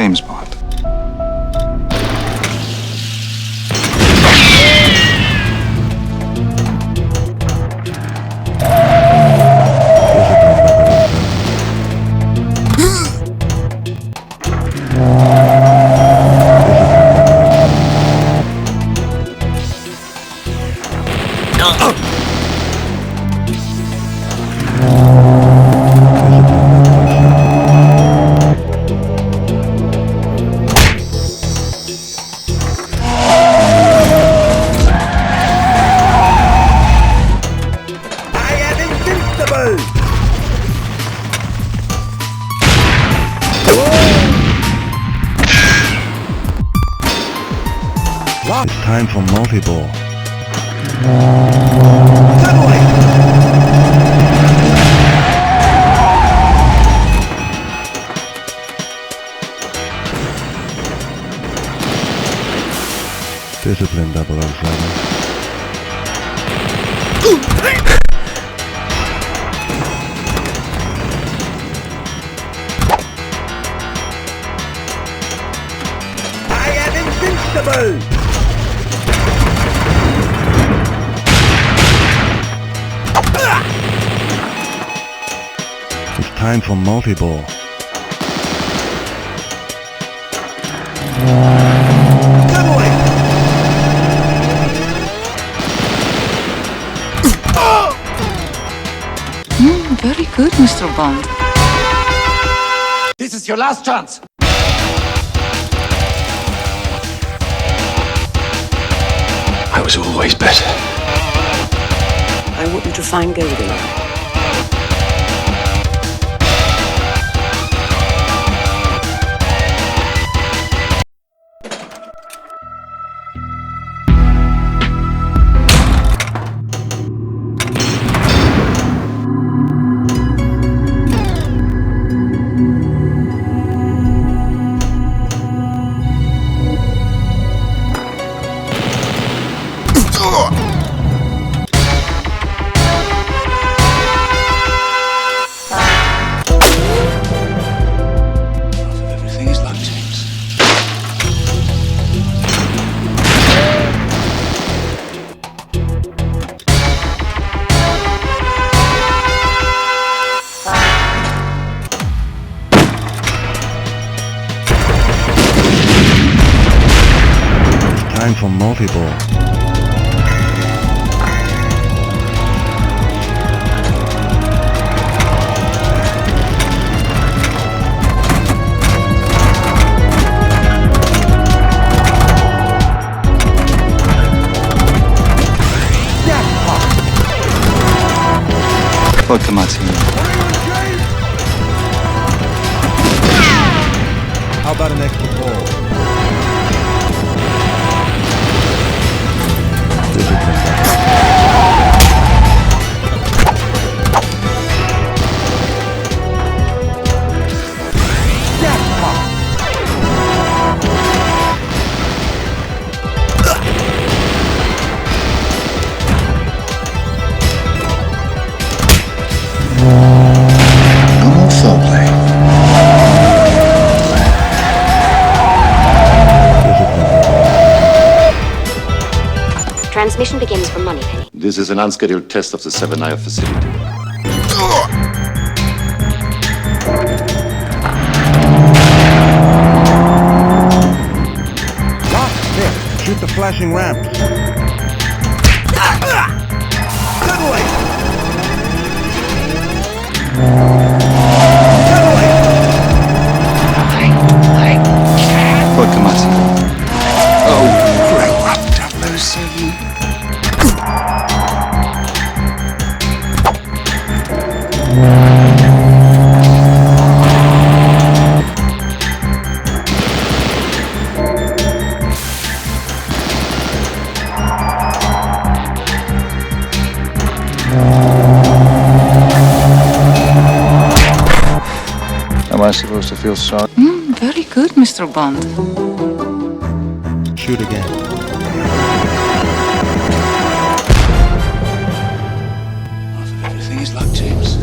James Bond. It's time for multi-ball. Discipline 007. I am invincible! It's time for multi-ball. Very good, Mr. Bond. This is your last chance. I was always better. I want you to find Goldeneye. Everything is like James. It's time for multi-ball. Vodka martini. How about an extra ball? No foreplay. Transmission begins from Moneypenny. This is an unscheduled test of the 7-Eye facility. There, shoot the flashing ramps. Vodka martini. Oh, grow up, 007. Am I supposed to feel sorry? Very good, Mr. Bond. Shoot again. Everything is like James.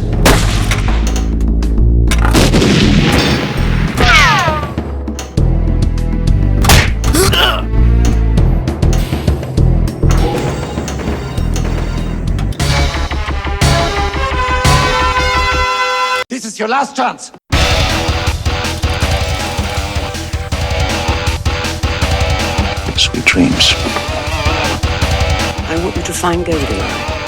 is your last chance. Sweet dreams. I want you to find Goldeneye.